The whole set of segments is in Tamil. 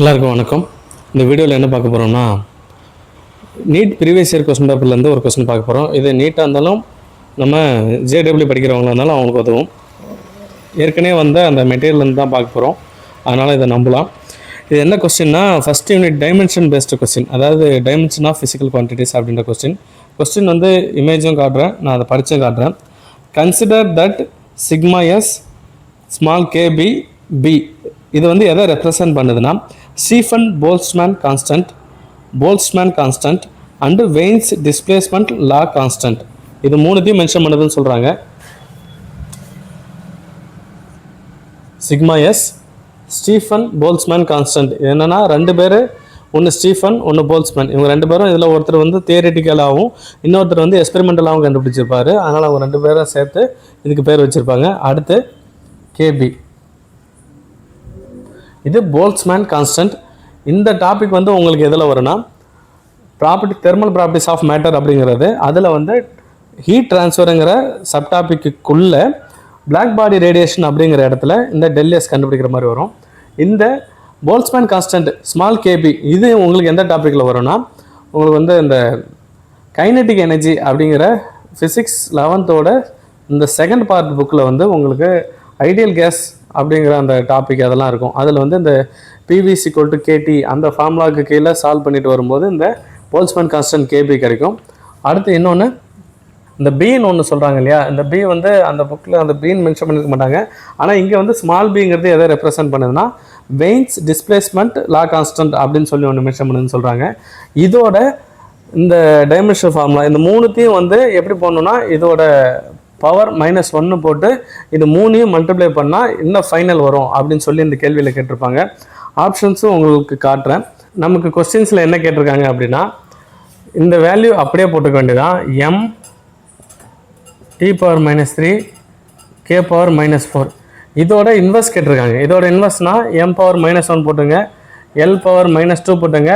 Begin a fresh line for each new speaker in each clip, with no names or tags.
எல்லாருக்கும் வணக்கம். இந்த வீடியோவில் என்ன பார்க்க போகிறோம்னா, நீட் ப்ரீவியஸ் இயர் கொஸ்டின் பேப்பர்லேருந்து ஒரு கொஸ்டின் பார்க்க போகிறோம். இது நீட்டாக இருந்தாலும் நம்ம ஜேடபிள்யூ படிக்கிறவங்களா இருந்தாலும் அவங்களுக்கு உதவும். ஏற்கனவே வந்த அந்த மெட்டீரியல்லேருந்து தான் பார்க்க போகிறோம், அதனால் இதை நம்பலாம். இது என்ன கொஸ்டின்னா, first unit dimension based question, அதாவது டைமென்ஷன் ஆஃப் ஃபிசிக்கல் குவான்டிட்டிஸ் அப்படின்ற கொஸ்டின் வந்து இமேஜும் காட்டுறேன், நான் அதை படித்தும் காட்டுறேன். Consider that sigma S small K B B, இது வந்து எதை ரெப்ரசன்ட் பண்ணுதுன்னா, Stefan Boltzmann constant and Wien's displacement law constant, இது மூணுத்தையும் மென்ஷன் பண்ணுதுன்னு சொல்கிறாங்க. Sigma S Stefan Boltzmann constant என்னென்னா, ரெண்டு பேர், ஒன்று ஸ்டீஃபன் ஒன்று போல்ட்ஸ்மேன், இவங்க ரெண்டு பேரும் இதில் ஒருத்தர் வந்து தியரிட்டிக்கலாகவும் இன்னொருத்தர் வந்து எக்ஸ்பெரிமெண்டலாகவும் கண்டுபிடிச்சிருப்பாரு. அதனால் அவங்க ரெண்டு பேரும் சேர்த்து இதுக்கு பேர் வச்சுருப்பாங்க. அடுத்து கேபி, இது போல்ட்ஸ்மேன் கான்ஸ்டன்ட். இந்த டாபிக் வந்து உங்களுக்கு எதில் வரும்னா, தெர்மல் ப்ராப்பர்ட்டிஸ் ஆஃப் மேட்டர் அப்படிங்கிறது, அதில் வந்து ஹீட் ட்ரான்ஸ்ஃபருங்கிற சப்டாபிக்குள்ளே பிளாக் பாடி ரேடியேஷன் அப்படிங்கிற இடத்துல இந்த டெல்எஸ் கண்டுபிடிக்கிற மாதிரி வரும். இந்த போல்ட்ஸ்மேன் கான்ஸ்டன்ட் ஸ்மால் கேபி, இது உங்களுக்கு எந்த டாப்பிக்கில் வரும்னா, உங்களுக்கு வந்து இந்த கைனெட்டிக் எனர்ஜி அப்படிங்கிற ஃபிசிக்ஸ் 11th இந்த செகண்ட் பார்ட் புக்கில் வந்து உங்களுக்கு ஐடியல் கேஸ் அப்படிங்கிற அந்த டாபிக் அதெல்லாம் இருக்கும். அதில் வந்து இந்த பிவி = கேடி அந்த ஃபார்முலாவுக்கு கீழே சால்வ் பண்ணிட்டு வரும்போது இந்த போல்ட்ஸ்மேன் கான்ஸ்டன்ட் கேபி கிடைக்கும். அடுத்து இன்னொன்று, இந்த பீன்னு ஒன்று சொல்கிறாங்க இல்லையா, இந்த பி வந்து அந்த புக்கில் அந்த பீன் மென்ஷன் பண்ணிக்க மாட்டாங்க. ஆனால் இங்கே வந்து ஸ்மால் பிங்கிறது எதை ரெப்ரசன்ட் பண்ணுதுன்னா, வெயின்ஸ் டிஸ்பிளேஸ்மெண்ட் லா கான்ஸ்டன்ட் அப்படின்னு சொல்லி ஒன்று மென்ஷன் பண்ணுதுன்னு சொல்கிறாங்க. இதோட இந்த டைமென்ஷன் ஃபார்முலா இந்த மூணுத்தையும் வந்து எப்படி போடணுன்னா, இதோட பவர் -1 போட்டு இது மூணையும் மல்டிப்ளை பண்ணால் இன்னும் ஃபைனல் வரும் அப்படின்னு சொல்லி இந்த கேள்வியில் கேட்டிருப்பாங்க. ஆப்ஷன்ஸும் உங்களுக்கு காட்டுறேன். நமக்கு கொஸ்டின்ஸில் என்ன கேட்டிருக்காங்க அப்படின்னா, இந்த வேல்யூ அப்படியே போட்டுக்க வேண்டியதான். m t⁻³ k⁻⁴, இதோட இன்வெர்ஸ் கேட்டிருக்காங்க. இதோட இன்வெர்ஸ்னால் m⁻−1 போட்டுங்க, l⁻−2 போட்டுங்க,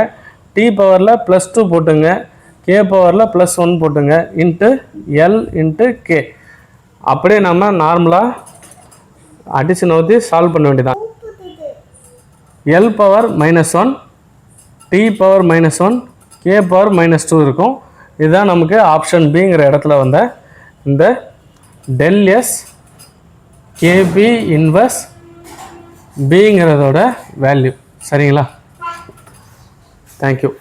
t பவரில் +2 போட்டுங்க, k பவரில் +1 போட்டுங்க, இன்ட்டு l இன்ட்டு k. அப்படியே நம்ம நார்மலாக அடிஷன் ஊற்றி சால்வ் பண்ண வேண்டியதான். l⁻−1 t⁻−1 k⁻−2 இருக்கும். இதுதான் நமக்கு ஆப்ஷன் பிங்கிற இடத்துல வந்த இந்த ∆s kb இன்வெர்ஸ் பிங்கிறதோட வேல்யூ. சரிங்களா? தேங்க்யூ.